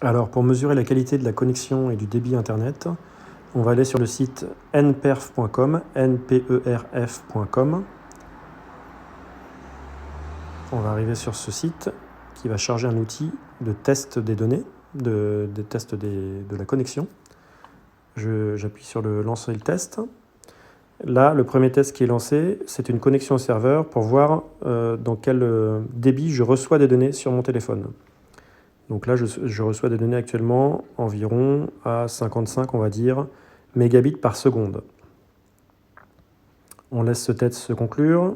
Alors, pour mesurer la qualité de la connexion et du débit Internet, on va aller sur le site nperf.com, nperf.com. On va arriver sur ce site qui va charger un outil de test des données, de la connexion. J'appuie sur le lancer le test. Là, le premier test qui est lancé, c'est une connexion au serveur pour voir dans quel débit je reçois des données sur mon téléphone. Donc là, je reçois des données actuellement environ à 55, on va dire, mégabits par seconde. On laisse ce test se conclure.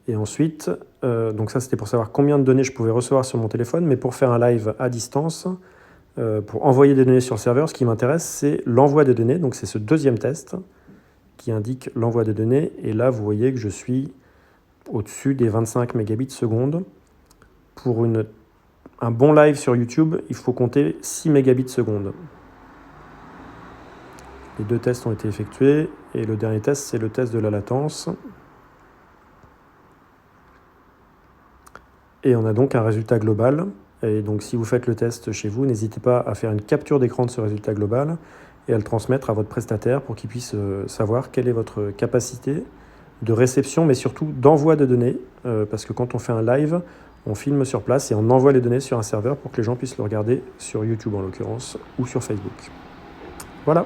Et ensuite, donc ça c'était pour savoir combien de données je pouvais recevoir sur mon téléphone, mais pour faire un live à distance, pour envoyer des données sur le serveur, ce qui m'intéresse, c'est l'envoi des données. Donc c'est ce deuxième test qui indique l'envoi des données. Et là, vous voyez que je suis au-dessus des 25 mégabits seconde. Pour un bon live sur YouTube, il faut compter 6 mégabits seconde. Les deux tests ont été effectués. Et le dernier test, c'est le test de la latence. Et on a donc un résultat global. Et donc si vous faites le test chez vous, n'hésitez pas à faire une capture d'écran de ce résultat global et à le transmettre à votre prestataire pour qu'il puisse savoir quelle est votre capacité de réception, mais surtout d'envoi de données, parce que quand on fait un live, on filme sur place et on envoie les données sur un serveur pour que les gens puissent le regarder sur YouTube en l'occurrence, ou sur Facebook. Voilà.